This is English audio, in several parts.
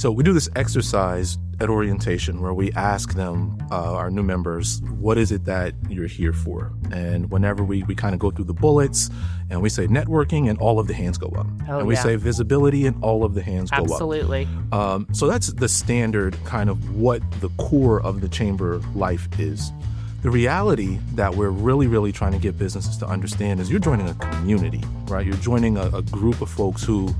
So we do this exercise at orientation where we ask them, our new members, what is it that you're here for? And whenever we kind of go through the bullets and we say networking and all of the hands go up. And we say visibility and all of the hands go up. Absolutely. So that's the standard kind of what the core of the chamber life is. The reality that we're really, really trying to get businesses to understand is you're joining a community, right? You're joining a group of folks who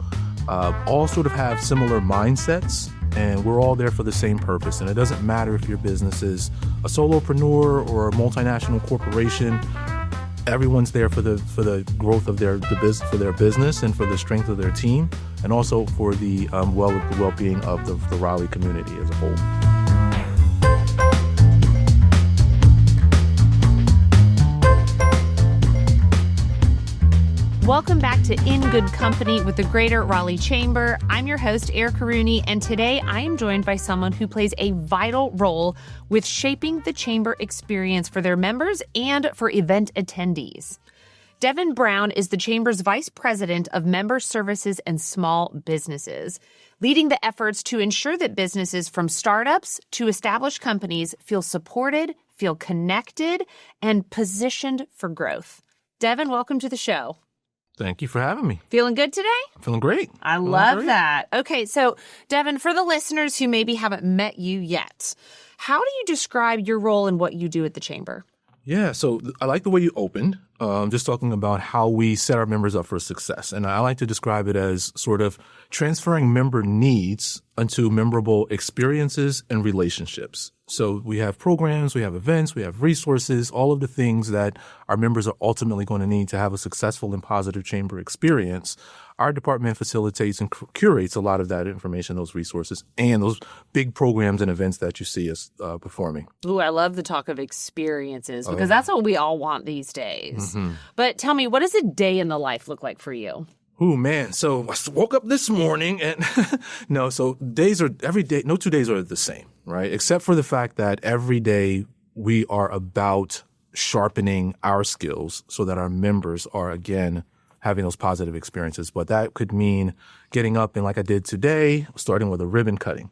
all sort of have similar mindsets, and we're all there for the same purpose. And it doesn't matter if your business is a solopreneur or a multinational corporation. Everyone's there for the growth of their business and for the strength of their team, and also for the well-being of the Raleigh community as a whole. Welcome back to In Good Company with the Greater Raleigh Chamber. I'm your host, Erica Rooney, and today I am joined by someone who plays a vital role with shaping the chamber experience for their members and for event attendees. Devin Brown is the Chamber's Vice President of Member Services and Small Businesses, leading the efforts to ensure that businesses from startups to established companies feel supported, feel connected, and positioned for growth. Devin, welcome to the show. Thank you for having me. Feeling good today? I'm feeling great. I love that. Okay, so Devin, for the listeners who maybe haven't met you yet, how do you describe your role and what you do at the Chamber? Yeah, so I like the way you opened, just talking about how we set our members up for success. And I like to describe it as sort of transferring member needs into memorable experiences and relationships. So we have programs, we have events, we have resources, all of the things that our members are ultimately going to need to have a successful and positive chamber experience. Our department facilitates and curates a lot of that information, those resources, and those big programs and events that you see us performing. Ooh, I love the talk of experiences because that's what we all want these days. Mm-hmm. But tell me, what does a day in the life look like for you? Oh, man. So I woke up this morning and no 2 days are the same, right? Except for the fact that every day we are about sharpening our skills so that our members are, again, having those positive experiences. But that could mean getting up and like I did today, starting with a ribbon cutting.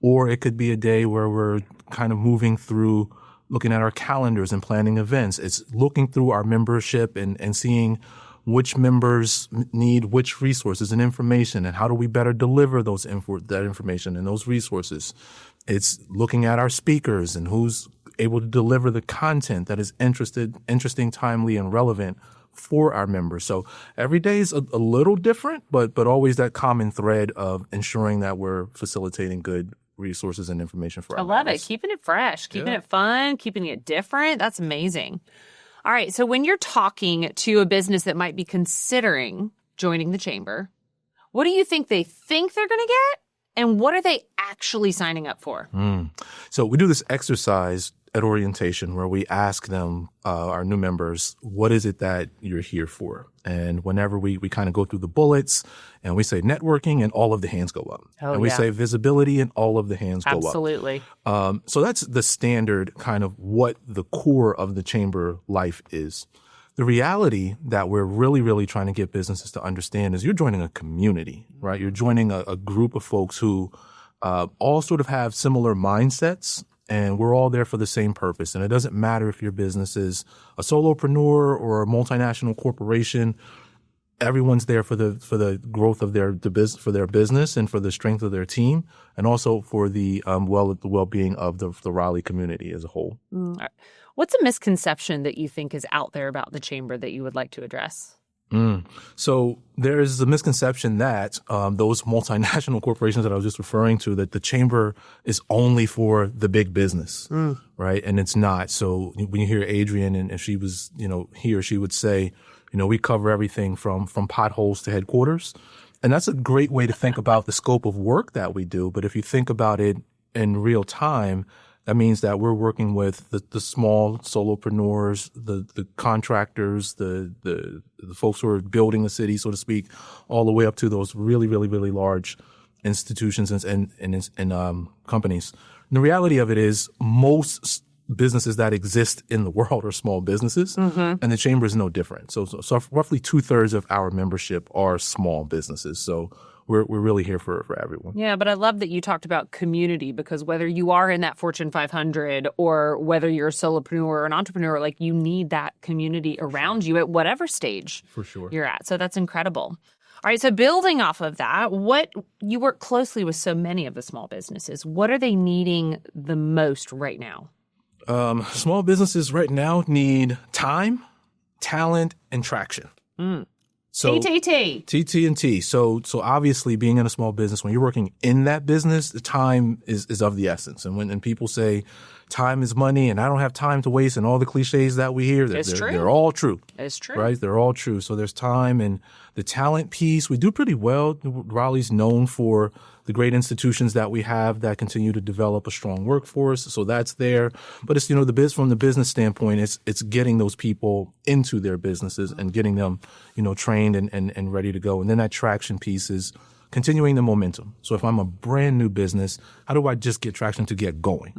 Or it could be a day where we're kind of moving through looking at our calendars and planning events. It's looking through our membership and seeing which members need which resources and information, and how do we better deliver that information and those resources. It's looking at our speakers and who's able to deliver the content that is interesting, timely, and relevant for our members. So every day is a little different, but always that common thread of ensuring that we're facilitating good resources and information for our members. I love it. Keeping it fresh, keeping it fun, keeping it different. That's amazing. All right. So when you're talking to a business that might be considering joining the chamber, what do you think they think they're going to get? And what are they actually signing up for? So we do this exercise at orientation where we ask them, our new members, what is it that you're here for? And whenever we kind of go through the bullets and we say networking and all of the hands go up. And we say visibility and all of the hands go up. Absolutely. So that's the standard kind of what the core of the chamber life is. The reality that we're really, really trying to get businesses to understand is you're joining a community, right? You're joining a group of folks who all sort of have similar mindsets, and we're all there for the same purpose. And it doesn't matter if your business is a solopreneur or a multinational corporation. Everyone's there for the growth of their business and for the strength of their team, and also for the well-being of the Raleigh community as a whole. What's a misconception that you think is out there about the chamber that you would like to address? So there is a misconception that those multinational corporations that I was just referring to, that the chamber is only for the big business, right? And it's not. So when you hear Adrienne, and if she was, here, she would say, we cover everything from potholes to headquarters. And that's a great way to think about the scope of work that we do. But if you think about it in real time, that means that we're working with the small solopreneurs, the contractors, the folks who are building a city, so to speak, all the way up to those really, really, really large institutions and companies. And the reality of it is most businesses that exist in the world are small businesses, and the chamber is no different. So roughly 2/3 of our membership are small businesses. So we're really here for everyone. Yeah, but I love that you talked about community, because whether you are in that Fortune 500 or whether you're a solopreneur or an entrepreneur, like, you need that community around you at whatever stage For sure. you're at. So that's incredible. All right, so building off of that, you work closely with so many of the small businesses. What are they needing the most right now? Small businesses right now need time, talent, and traction. So TT&T. So obviously, being in a small business, when you're working in that business, the time is of the essence. And when people say time is money and I don't have time to waste and all the cliches that we hear, they're all true. It's true. Right? They're all true. So there's time, and the talent piece, we do pretty well. Raleigh's known for the great institutions that we have that continue to develop a strong workforce. So that's there. But it's, from the business standpoint, it's getting those people into their businesses and getting them, trained and ready to go. And then that traction piece is continuing the momentum. So if I'm a brand new business, how do I just get traction to get going?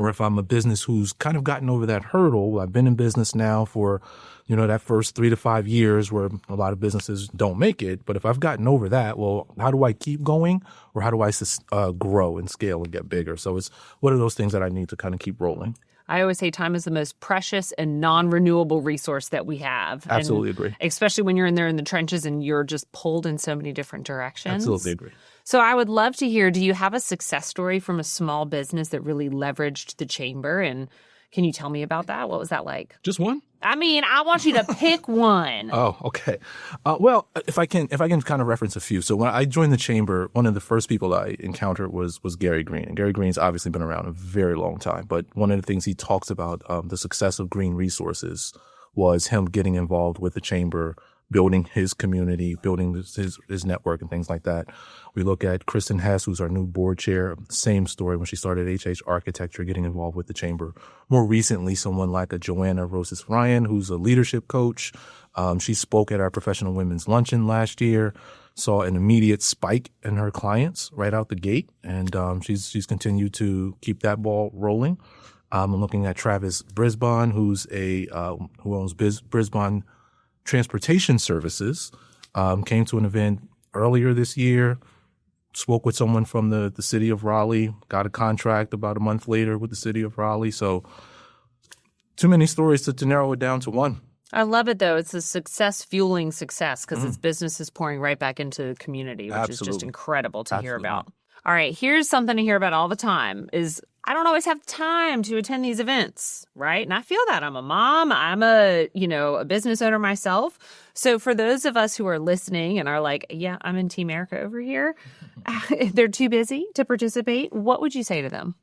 Or if I'm a business who's kind of gotten over that hurdle, I've been in business now for, that first 3 to 5 years where a lot of businesses don't make it. But if I've gotten over that, well, how do I keep going, or how do I grow and scale and get bigger? So it's what are those things that I need to kind of keep rolling? I always say time is the most precious and non-renewable resource that we have. Absolutely agree. Especially when you're in there in the trenches and you're just pulled in so many different directions. Absolutely agree. So I would love to hear, do you have a success story from a small business that really leveraged the chamber? And can you tell me about that? What was that like? Just one? I mean, I want you to pick one. Oh, okay. Well, if I can kind of reference a few. So when I joined the chamber, one of the first people I encountered was Gary Green. And Gary Green's obviously been around a very long time. But one of the things he talks about, the success of Green Resources, was him getting involved with the chamber, building his community, building his network and things like that. We look at Kristen Hess, who's our new board chair. Same story when she started HH Architecture, getting involved with the chamber. More recently, someone like a Joanna Rosas Ryan, who's a leadership coach. She spoke at our professional women's luncheon last year, saw an immediate spike in her clients right out the gate. And she's continued to keep that ball rolling. I'm looking at Travis Brisbane, who owns Brisbane Transportation Services, came to an event earlier this year, spoke with someone from the city of Raleigh, got a contract about a month later with the city of Raleigh. So too many stories to narrow it down to one. I love it, though. It's a success fueling success, because it's businesses pouring right back into the community, which is just incredible to hear about. All right, here's something to hear about all the time is I don't always have time to attend these events, right? And I feel that. I'm a mom. I'm a business owner myself. So for those of us who are listening and are like, yeah, I'm in Team Erica over here, if they're too busy to participate, what would you say to them?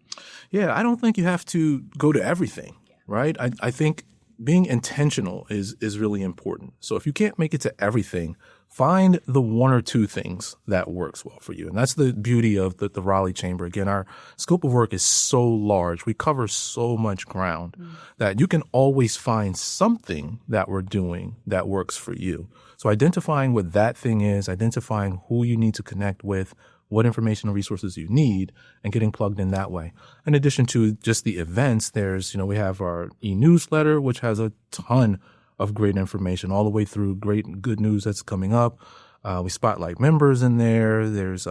Yeah, I don't think you have to go to everything, right? I think being intentional is really important. So if you can't make it to everything, find the one or two things that works well for you. And that's the beauty of the Raleigh Chamber. Again, our scope of work is so large. We cover so much ground that you can always find something that we're doing that works for you. So identifying what that thing is, identifying who you need to connect with, what information and resources you need, and getting plugged in that way. In addition to just the events, there's, we have our e-newsletter, which has a ton of great information all the way through good news that's coming up. We spotlight members in there. There's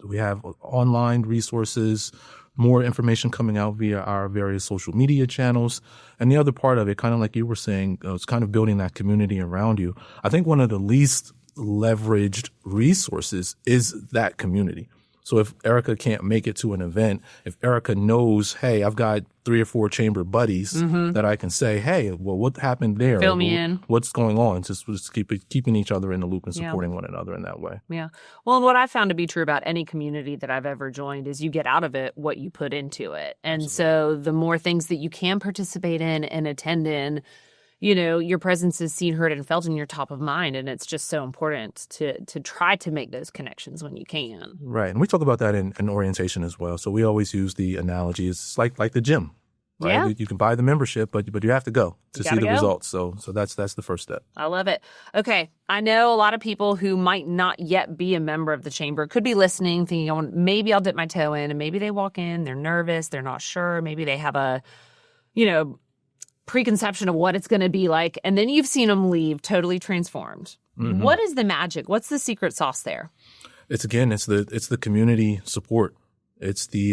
we have online resources, more information coming out via our various social media channels. And the other part of it, kind of like you were saying, it's kind of building that community around you. I think one of the least leveraged resources is that community. So if Erica can't make it to an event, if Erica knows, hey, I've got 3 or 4 chamber buddies that I can say, hey, well, what happened there? Fill me in. What's going on? Just keeping each other in the loop and supporting one another in that way. Yeah. Well, and what I found to be true about any community that I've ever joined is you get out of it what you put into it. And so the more things that you can participate in and attend in, your presence is seen, heard, and felt, and you're top of mind. And it's just so important to try to make those connections when you can. Right. And we talk about that in orientation as well. So we always use the analogy. It's like the gym. Right? Yeah. You can buy the membership, but you have to go to see the results. So that's the first step. I love it. Okay. I know a lot of people who might not yet be a member of the chamber could be listening, thinking, maybe I'll dip my toe in, and maybe they walk in, they're nervous, they're not sure. Maybe they have a, preconception of what it's going to be like. And then you've seen them leave totally transformed. What is the magic? What's the secret sauce there? It's the community support. It's the,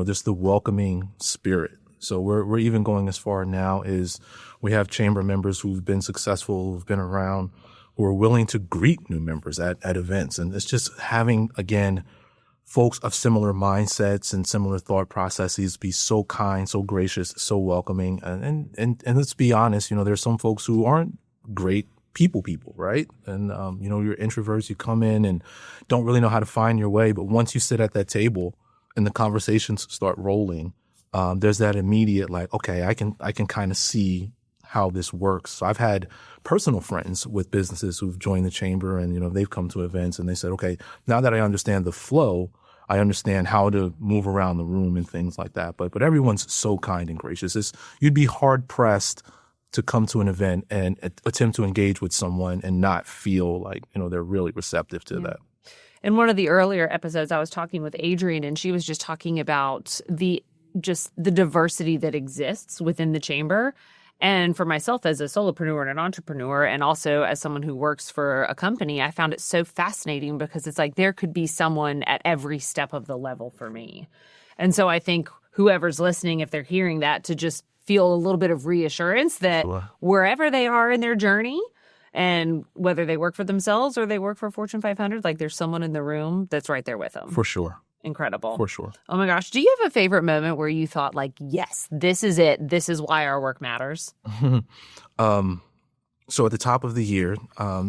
just the welcoming spirit. So we're even going as far now as we have chamber members who've been successful, who've been around, who are willing to greet new members at events. And it's just having, again, folks of similar mindsets and similar thought processes be so kind, so gracious, so welcoming. And let's be honest, there's some folks who aren't great people, right? And, you're introverts, you come in and don't really know how to find your way. But once you sit at that table and the conversations start rolling, there's that immediate okay, I can kind of see how this works. So I've had personal friends with businesses who've joined the chamber and, they've come to events and they said, okay, now that I understand the flow, I understand how to move around the room and things like that. But everyone's so kind and gracious. You'd be hard pressed to come to an event and attempt to engage with someone and not feel like, they're really receptive to that. In one of the earlier episodes, I was talking with Adrienne, and she was just talking about the diversity that exists within the chamber. And for myself as a solopreneur and an entrepreneur, and also as someone who works for a company, I found it so fascinating because it's like there could be someone at every step of the level for me. And so I think whoever's listening, if they're hearing that, to just feel a little bit of reassurance that wherever they are in their journey, and whether they work for themselves or they work for Fortune 500, there's someone in the room that's right there with them. For sure. Incredible. For sure. Oh my gosh. Do you have a favorite moment where you thought yes, this is it. This is why our work matters? So at the top of the year,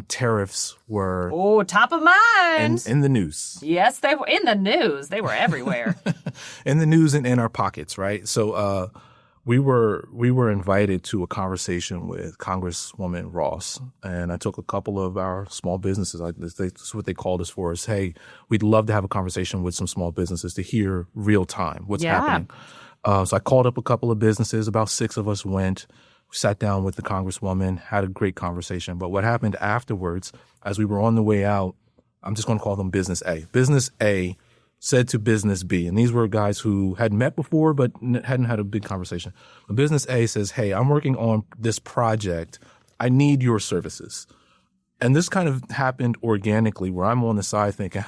tariffs were... Oh, top of mind. In the news. Yes, they were in the news. They were everywhere. In the news and in our pockets, right? So we were invited to a conversation with Congresswoman Ross, and I took a couple of our small businesses. That's what they called us for. Is hey, we'd love to have a conversation with some small businesses to hear real time what's happening. So I called up a couple of businesses. About 6 of us went. We sat down with the Congresswoman, had a great conversation. But what happened afterwards, as we were on the way out, I'm just going to call them Business A. Business A said to Business B, and these were guys who had met before but hadn't had a big conversation. But Business A says, hey, I'm working on this project. I need your services. And this kind of happened organically where I'm on the side thinking,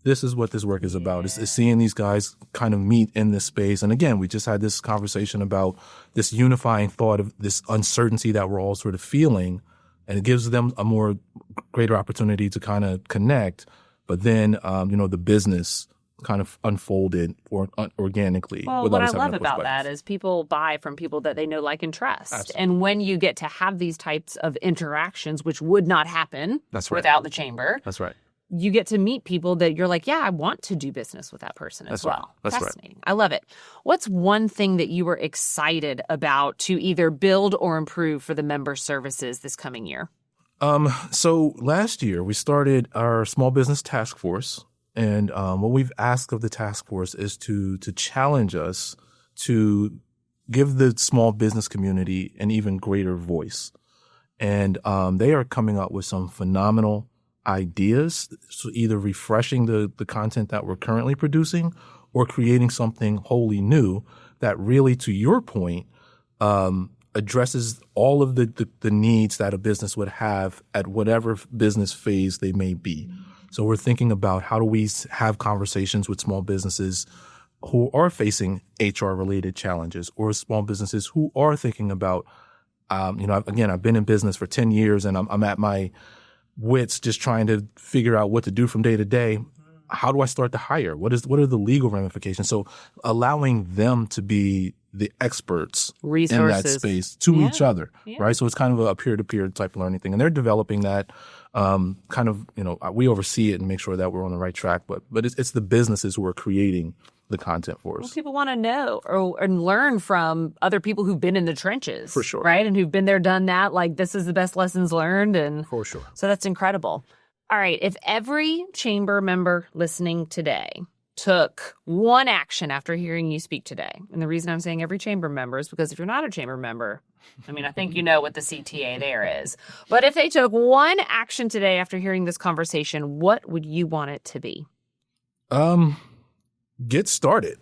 this is what this work is about. It's seeing these guys kind of meet in this space. And again, we just had this conversation about this unifying thought of this uncertainty that we're all sort of feeling, and it gives them a more greater opportunity to kind of connect. But then, the business kind of unfolded organically. Well, what I love about that is people buy from people that they know, like, and trust. Absolutely. And when you get to have these types of interactions, which would not happen without the chamber. That's right. You get to meet people that you're like, yeah, I want to do business with that person as well. That's fascinating. Right. I love it. What's one thing that you were excited about to either build or improve for the member services this coming year? So last year we started our small business task force, and what we've asked of the task force is to challenge us to give the small business community an even greater voice. And they are coming up with some phenomenal ideas, so either refreshing the content that we're currently producing or creating something wholly new that really, to your point, addresses all of the needs that a business would have at whatever business phase they may be. So we're thinking about how do we have conversations with small businesses who are facing HR-related challenges, or small businesses who are thinking about, again, I've been in business for 10 years and I'm at my wits just trying to figure out what to do from day to day. How do I start to hire? What are the legal ramifications? So allowing them to be the experts Resources. in that space to each other, right? So it's kind of a peer-to-peer type learning thing. And they're developing that we oversee it and make sure that we're on the right track. But it's the businesses who are creating the content for us. Well, people want to know and learn from other people who've been in the trenches. For sure. Right? And who've been there, done that. This is the best lessons learned. And for sure. So that's incredible. All right. If every chamber member listening today took one action after hearing you speak today, and the reason I'm saying every chamber member is because if you're not a chamber member, I think you know what the CTA there is. But if they took one action today after hearing this conversation, what would you want it to be? Get started.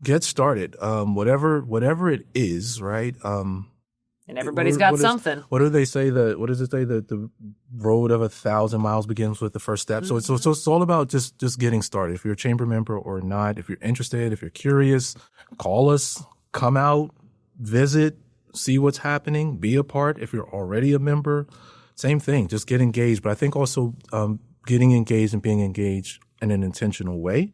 Whatever it is, right? And everybody's got something. What do they say? What does it say? That the road of 1,000 miles begins with the first step. So it's all about just getting started. If you're a chamber member or not, if you're interested, if you're curious, call us, come out, visit, see what's happening, be a part. If you're already a member, same thing, just get engaged. But I think also getting engaged and being engaged in an intentional way.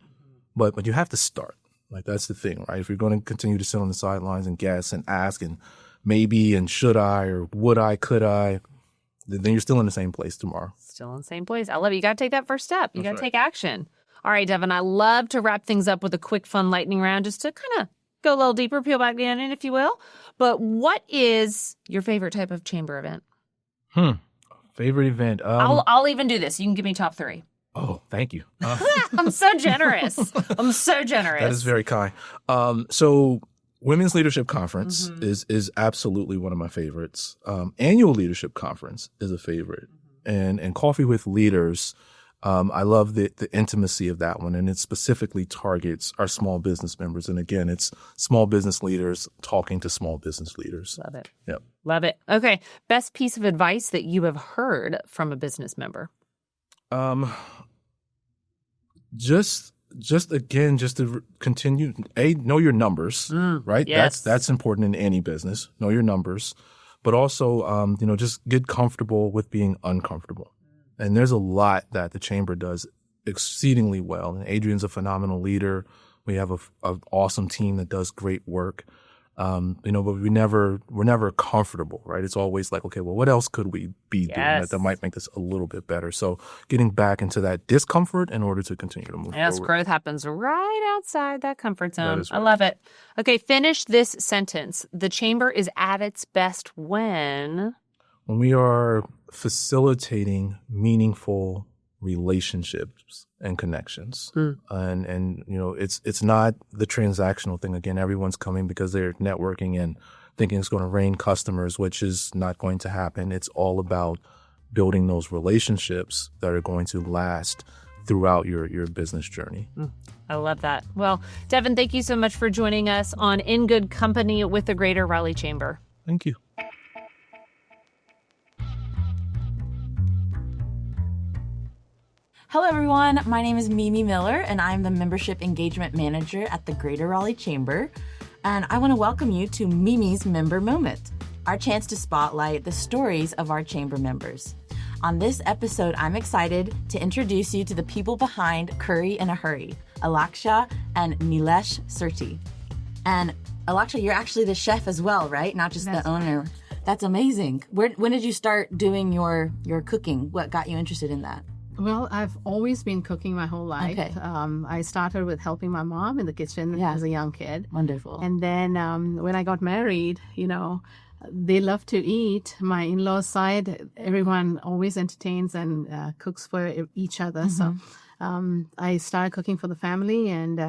But you have to start. Like, that's the thing, right? If you're going to continue to sit on the sidelines and guess and ask and maybe and should I or would I, could I, then you're still in the same place tomorrow. Still in the same place. I love it. You got to take that first step. You got to take action. All right, Devin, I love to wrap things up with a quick, fun lightning round just to kind of go a little deeper, peel back the onion, if you will. But what is your favorite type of chamber event? Favorite event? I'll even do this. You can give me top 3. Oh, thank you. I'm so generous. I'm so generous. That is very kind. So Women's Leadership Conference is absolutely one of my favorites. Annual Leadership Conference is a favorite. And Coffee with Leaders, I love the intimacy of that one. And it specifically targets our small business members. And again, it's small business leaders talking to small business leaders. Love it. Yep. Love it. Okay. Best piece of advice that you have heard from a business member? Just to continue, know your numbers, right? Yes. That's important in any business. Know your numbers, but also, just get comfortable with being uncomfortable. And there's a lot that the chamber does exceedingly well. And Adrian's a phenomenal leader. We have an awesome team that does great work. But we're never comfortable, right? It's always like, okay, well, what else could we be doing that might make this a little bit better? So getting back into that discomfort in order to continue to move yes, forward. Growth happens right outside that comfort zone. That is right. I love it. Okay, finish this sentence. The chamber is at its best when we are facilitating meaningful relationships and connections. And it's not the transactional thing. Again, everyone's coming because they're networking and thinking it's going to rain customers, which is not going to happen. It's all about building those relationships that are going to last throughout your business journey. I love that. Well, Devin, thank you so much for joining us on In Good Company with the Greater Raleigh Chamber. Thank you. Hello, everyone. My name is Mimi Miller, and I'm the Membership Engagement Manager at the Greater Raleigh Chamber. And I want to welcome you to Mimi's Member Moment, our chance to spotlight the stories of our chamber members. On this episode, I'm excited to introduce you to the people behind Curry in a Hurry, Alaksha and Nilesh Surti. And Alaksha, you're actually the chef as well, right? Not just the owner. Right. That's amazing. When did you start doing your cooking? What got you interested in that? Well, I've always been cooking my whole life. Okay. I started with helping my mom in the kitchen as a young kid. Wonderful. And then when I got married, they love to eat. My in-laws side, everyone always entertains and cooks for each other. So I started cooking for the family, and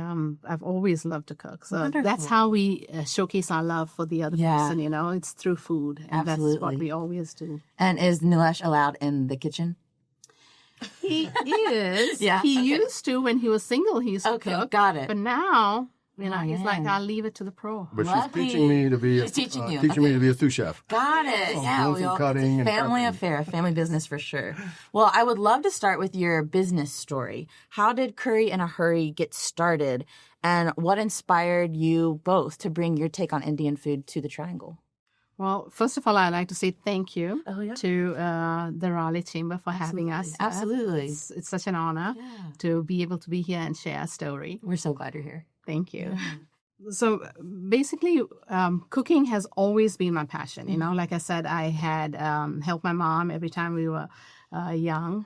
I've always loved to cook. So Wonderful. That's how we showcase our love for the other person, It's through food. And Absolutely. That's what we always do. And is Nilesh allowed in the kitchen? He is. Yeah. He used to when he was single. He used to cook. Got it. But now, he's like, I'll leave it to the pro. But she's teaching me to be a sous chef. Got it. Cutting and family prepping. affair, family business for sure. Well, I would love to start with your business story. How did Curry in a Hurry get started, and what inspired you both to bring your take on Indian food to the Triangle? Well, first of all, I'd like to say thank you Oh, to the Raleigh Chamber for having us. Absolutely. It's such an honor to be able to be here and share our story. We're so glad you're here. Thank you. So basically, cooking has always been my passion. Like I said, I had helped my mom every time we were young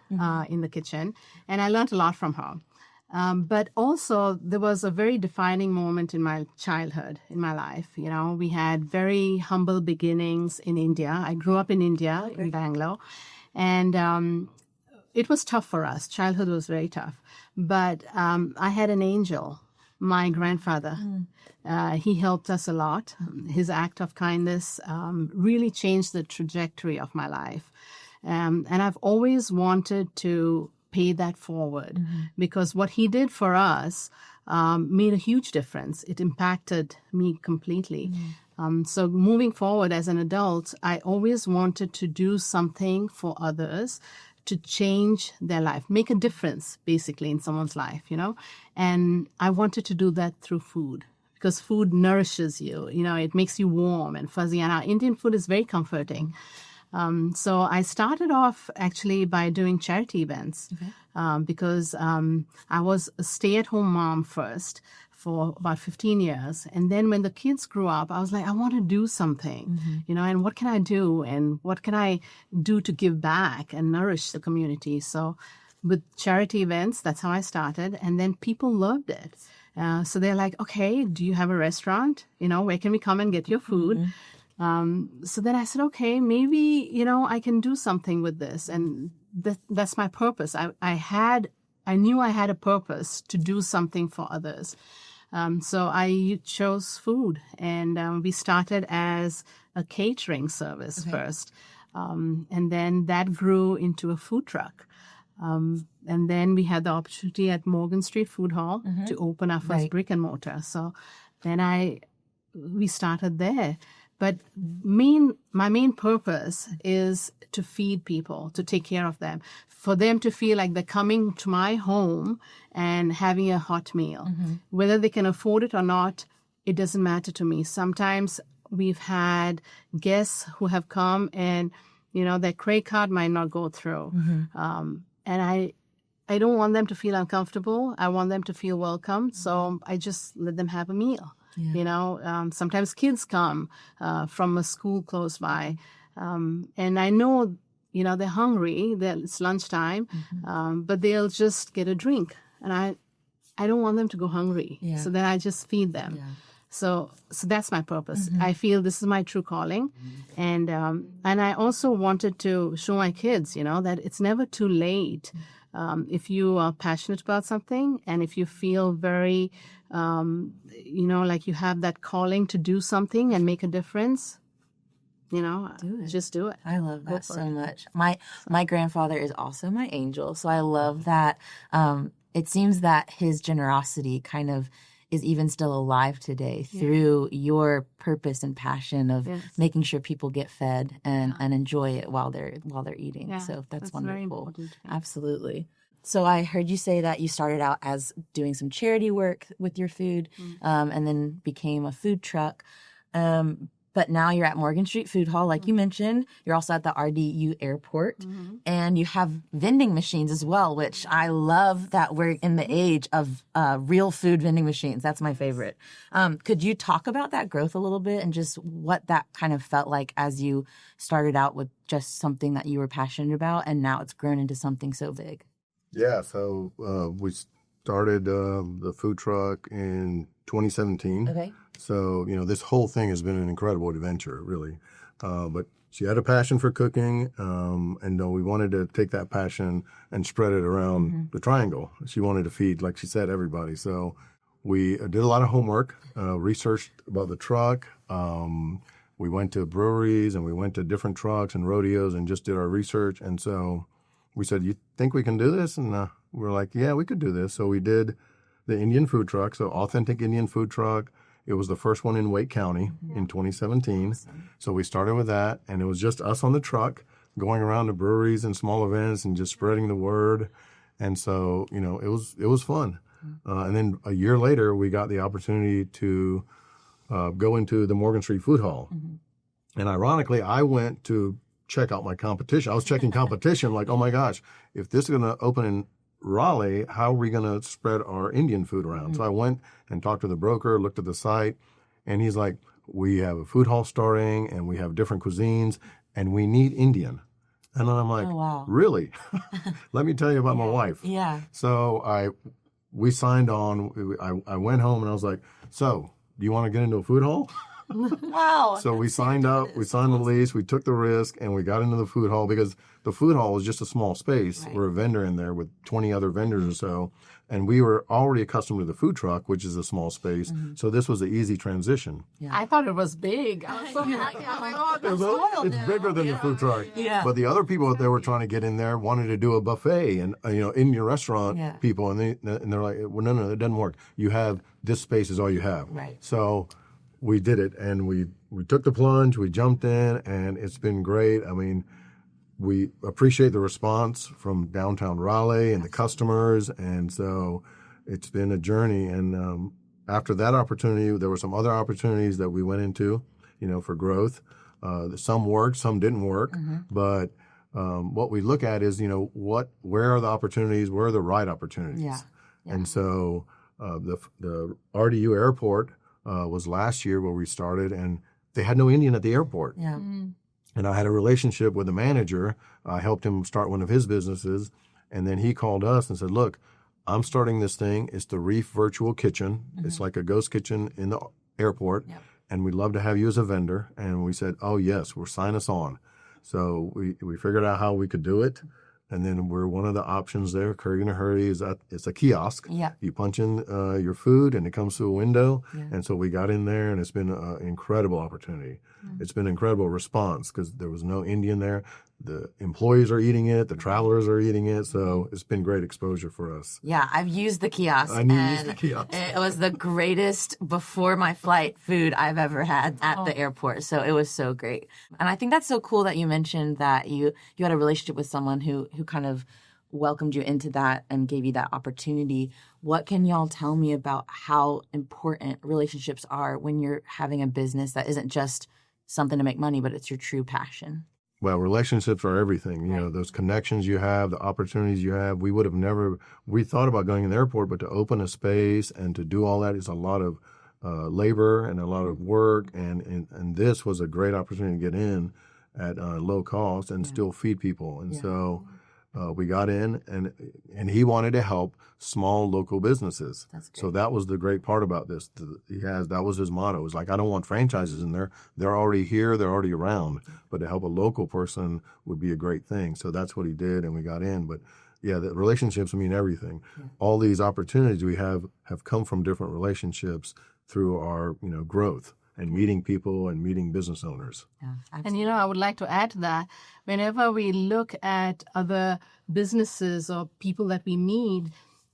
in the kitchen, and I learned a lot from her. But also, there was a very defining moment in my childhood, in my life. We had very humble beginnings in India. I grew up in India, in Bangalore. And it was tough for us. Childhood was very tough. But I had an angel, my grandfather. He helped us a lot. His act of kindness really changed the trajectory of my life. And I've always wanted to pay that forward because what he did for us made a huge difference. It impacted me completely. So moving forward as an adult, I always wanted to do something for others to change their life, make a difference basically in someone's life, And I wanted to do that through food because food nourishes you, it makes you warm and fuzzy. And our Indian food is very comforting. So I started off actually by doing charity events because I was a stay-at-home mom first for about 15 years. And then when the kids grew up, I was like, I want to do something, and what can I do? And what can I do to give back and nourish the community? So with charity events, that's how I started. And then people loved it. So they're like, okay, do you have a restaurant? Where can we come and get your food? So then I said, okay, maybe, I can do something with this. And that's my purpose. I knew I had a purpose to do something for others. So I chose food, and we started as a catering service first. And then that grew into a food truck. And then we had the opportunity at Morgan Street Food Hall to open our first brick and mortar. So then we started there. But my main purpose is to feed people, to take care of them, for them to feel like they're coming to my home and having a hot meal. Whether they can afford it or not, it doesn't matter to me. Sometimes we've had guests who have come and, their credit card might not go through. And I don't want them to feel uncomfortable. I want them to feel welcome. So I just let them have a meal. Yeah. Sometimes kids come from a school close by, and I know, they're hungry. It's lunchtime, but they'll just get a drink, and I don't want them to go hungry. Yeah. So then I just feed them. Yeah. So that's my purpose. I feel this is my true calling, and I also wanted to show my kids, that it's never too late. If you are passionate about something, and if you feel very like you have that calling to do something and make a difference, just do it. I love that so much. My grandfather is also my angel, so I love that. It seems that his generosity kind of is even still alive today through your purpose and passion of making sure people get fed and enjoy it while they're eating. Yeah, so that's wonderful. Very important. Absolutely. So I heard you say that you started out as doing some charity work with your food, and then became a food truck. But now you're at Morgan Street Food Hall, like you mentioned. You're also at the RDU Airport, and you have vending machines as well, which I love that we're in the age of real food vending machines. That's my favorite. Could you talk about that growth a little bit and just what that kind of felt like as you started out with just something that you were passionate about, and now it's grown into something so big? Yeah, so we started the food truck in 2017. Okay. So, this whole thing has been an incredible adventure, really. But she had a passion for cooking, and we wanted to take that passion and spread it around the triangle. She wanted to feed, like she said, everybody. So we did a lot of homework, researched about the truck. We went to breweries, and we went to different trucks and rodeos and just did our research. And so we said, you think we can do this? And we're like, yeah, we could do this. So we did the Indian food truck, so authentic Indian food truck. It was the first one in Wake County in 2017. Awesome. So we started with that, and it was just us on the truck going around to breweries and small events and just spreading the word. And so, it was fun. And then a year later, we got the opportunity to go into the Morgan Street Food Hall. And ironically, I went to check out my competition. I was checking competition like, oh my gosh, if this is going to open in Raleigh, how are we going to spread our Indian food around? So I went and talked to the broker, looked at the site, and he's like, we have a food hall starting, and we have different cuisines, and we need Indian. And then I'm like, oh, wow. Really? Let me tell you about my wife. Yeah. So we signed on. I went home, and I was like, so do you want to get into a food hall? Wow. So we signed up, we signed the lease, we took the risk, and we got into the food hall because the food hall was just a small space. Right. We're a vendor in there with 20 other vendors or so. And we were already accustomed to the food truck, which is a small space. So this was an easy transition. Yeah. I thought it was big. I was so like, oh my God, it's bigger than the food truck. Yeah. But the other people that were trying to get in there wanted to do a buffet and, Indian restaurant people. And they're like, well, no, that doesn't work. You have, this space is all you have. Right. So we did it, and we took the plunge, we jumped in, and it's been great. I mean, we appreciate the response from downtown Raleigh and the customers, and so it's been a journey. And after that opportunity, there were some other opportunities that we went into, for growth. Some worked, some didn't work, but what we look at is, where are the opportunities, where are the right opportunities? Yeah. And so the RDU airport was last year where we started, and they had no Indian at the airport. Yeah. And I had a relationship with the manager. I helped him start one of his businesses, and then he called us and said, look, I'm starting this thing. It's the Reef Virtual Kitchen. It's like a ghost kitchen in the airport, and we'd love to have you as a vendor. And we said, oh, yes, we'll sign us on. So we figured out how we could do it. And then we're one of the options there. Curry in a Hurry it's a kiosk. Yeah. You punch in your food, and it comes through a window. Yeah. And so we got in there, and it's been an incredible opportunity. It's been an incredible response because there was no Indian there. The employees are eating it. The travelers are eating it. So it's been great exposure for us. Yeah, I've used the kiosk. Used the kiosk. It was the greatest before my flight food I've ever had at the airport. So it was so great. And I think that's so cool that you mentioned that you had a relationship with someone who kind of welcomed you into that and gave you that opportunity. What can y'all tell me about how important relationships are when you're having a business that isn't just something to make money, but it's your true passion? Well, relationships are everything. Those connections you have, the opportunities you have. We thought about going in the airport, but to open a space and to do all that is a lot of labor and a lot of work. And this was a great opportunity to get in at low cost and still feed people. And so we got in, and he wanted to help small local businesses. So that was the great part about this. That was his motto. It was like, I don't want franchises in there. They're already here. They're already around. But to help a local person would be a great thing. So that's what he did, and we got in. But yeah, the relationships mean everything. All these opportunities we have come from different relationships through our growth and meeting people and meeting business owners. Yeah, and I would like to add to that, whenever we look at other businesses or people that we meet,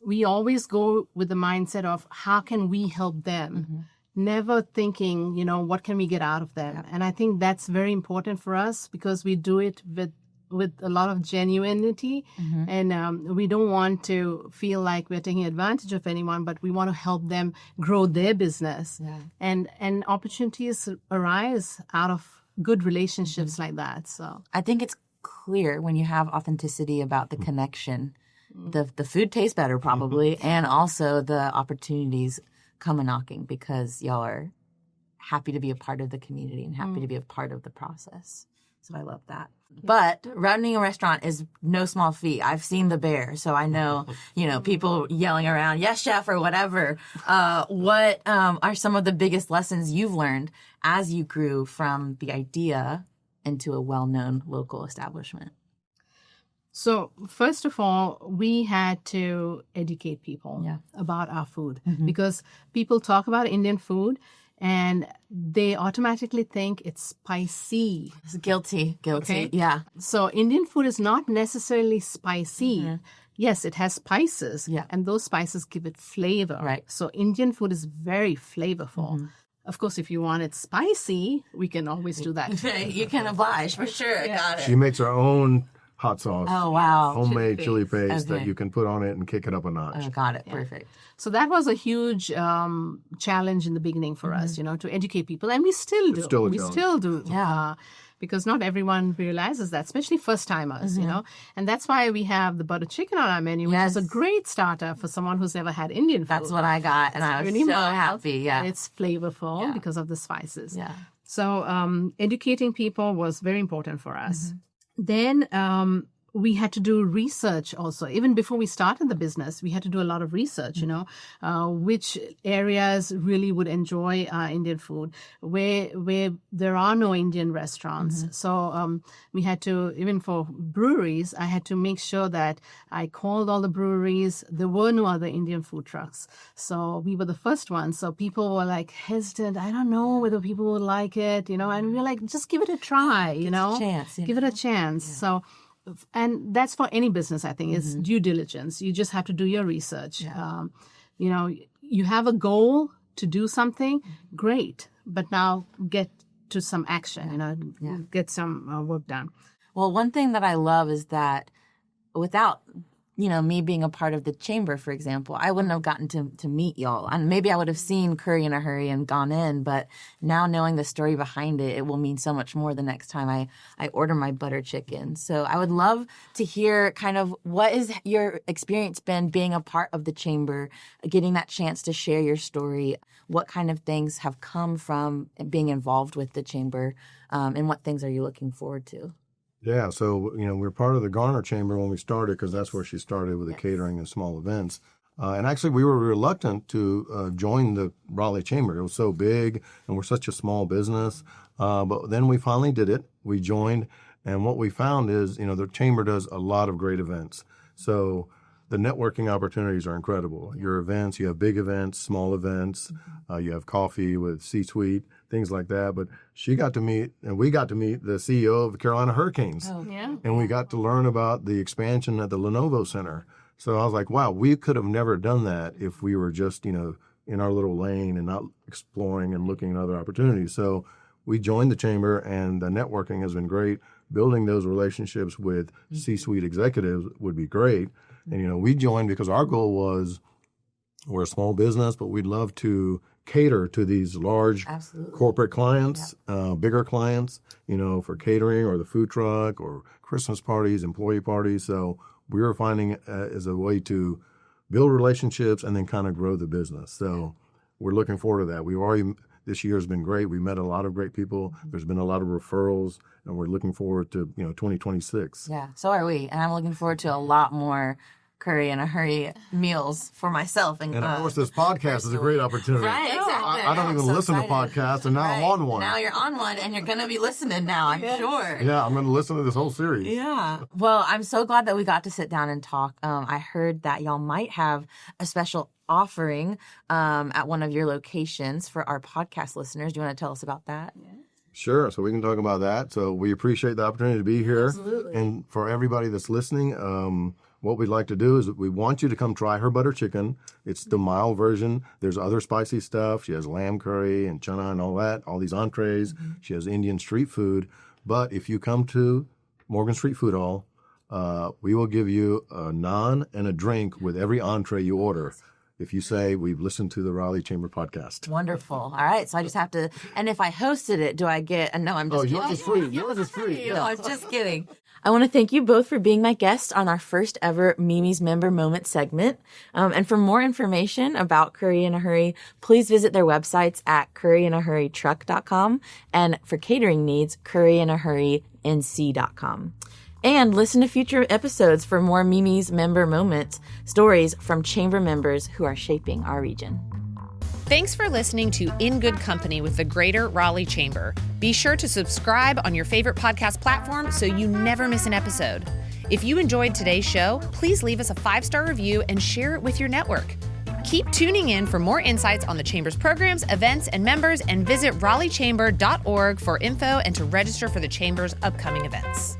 we always go with the mindset of how can we help them, never thinking, what can we get out of them? And I think that's very important for us because we do it with a lot of genuinity, and we don't want to feel like we're taking advantage of anyone, but we want to help them grow their business. And opportunities arise out of good relationships like that. So I think it's clear when you have authenticity about the connection, the food tastes better probably, and also the opportunities come a knocking because y'all are happy to be a part of the community and happy to be a part of the process. So I love that. But running a restaurant is no small feat. I've seen the bear, so I know, people yelling around, yes, chef, or whatever. What are some of the biggest lessons you've learned as you grew from the idea into a well-known local establishment? So first of all, we had to educate people about our food because people talk about Indian food and they automatically think it's spicy. It's guilty. Okay? Yeah. So Indian food is not necessarily spicy. Yes, it has spices, and those spices give it flavor. Right. So Indian food is very flavorful. Of course, if you want it spicy, we can always do that. You can oblige, for sure. Got it. She makes her own hot sauce. Oh, wow. Homemade chili paste that you can put on it and kick it up a notch. Oh, got it. Perfect. So that was a huge challenge in the beginning for us, to educate people. And we still do. Still do. Yeah. Because not everyone realizes that, especially first-timers, And that's why we have the butter chicken on our menu, which is a great starter for someone who's never had Indian food. That's what I got, and I was really so happy. Yeah. And it's flavorful because of the spices. Yeah. So educating people was very important for us. Then we had to do research also. Even before we started the business, we had to do a lot of research, which areas really would enjoy Indian food, where there are no Indian restaurants. So we had to, even for breweries, I had to make sure that I called all the breweries. There were no other Indian food trucks. So we were the first ones. So people were like hesitant. I don't know whether people would like it, and we were like, just give it a try, Give it a chance. So, and that's for any business, I think, is due diligence. You just have to do your research. You have a goal to do something, great. but now get to some action, get some work done. Well, one thing that I love is that without me being a part of the chamber, for example, I wouldn't have gotten to meet y'all. And maybe I would have seen Curry in a Hurry and gone in, but now knowing the story behind it, it will mean so much more the next time I order my butter chicken. So I would love to hear kind of what is your experience been being a part of the chamber, getting that chance to share your story, what kind of things have come from being involved with the chamber, and what things are you looking forward to? Yeah, so, we're part of the Garner Chamber when we started because that's where she started with the catering and small events. And actually, we were reluctant to join the Raleigh Chamber. It was so big, and we're such a small business. But then we finally did it. We joined, and what we found is, the chamber does a lot of great events. So the networking opportunities are incredible. Your events, you have big events, small events, you have coffee with C-suite, things like that. But she got to meet, and we got to meet the CEO of the Carolina Hurricanes. Oh, yeah. And we got to learn about the expansion at the Lenovo Center. So I was like, wow, we could have never done that if we were just, in our little lane and not exploring and looking at other opportunities. So we joined the chamber, and the networking has been great. Building those relationships with C-suite executives would be great. And, we joined because our goal was, we're a small business, but we'd love to cater to these large corporate clients, bigger clients, for catering or the food truck or Christmas parties, employee parties. So we were finding it as a way to build relationships and then kind of grow the business. So we're looking forward to that. This year has been great. We met a lot of great people. There's been a lot of referrals, and we're looking forward to, 2026. Yeah, so are we. And I'm looking forward to a lot more Curry in a Hurry meals for myself. And of course, this podcast is a great opportunity. Right, exactly. I don't even listen to podcasts, and now I'm on one. Now you're on one, and you're going to be listening now, I'm sure. Yeah, I'm going to listen to this whole series. Yeah. Well, I'm so glad that we got to sit down and talk. I heard that y'all might have a special offering at one of your locations for our podcast listeners. Do you want to tell us about that? Yeah. Sure. So we can talk about that. So we appreciate the opportunity to be here. Absolutely. And for everybody that's listening, what we'd like to do is we want you to come try her butter chicken. It's the mild version. There's other spicy stuff. She has lamb curry and chana and all that, all these entrees. She has Indian street food. But if you come to Morgan Street Food Hall, we will give you a naan and a drink with every entree you order. If you say we've listened to the Raleigh Chamber podcast. Wonderful. All right. So I just have to, and if I hosted it, do I get, no, I'm just kidding. Yours is free. Yours is free. No, I'm just kidding. I want to thank you both for being my guests on our first ever Mimi's Member Moment segment. And for more information about Curry in a Hurry, please visit their websites at curryinahurrytruck.com and for catering needs, curryinahurrync.com. And listen to future episodes for more Mimi's Member Moments, stories from chamber members who are shaping our region. Thanks for listening to In Good Company with the Greater Raleigh Chamber. Be sure to subscribe on your favorite podcast platform so you never miss an episode. If you enjoyed today's show, please leave us a 5-star review and share it with your network. Keep tuning in for more insights on the Chamber's programs, events, and members, and visit raleighchamber.org for info and to register for the Chamber's upcoming events.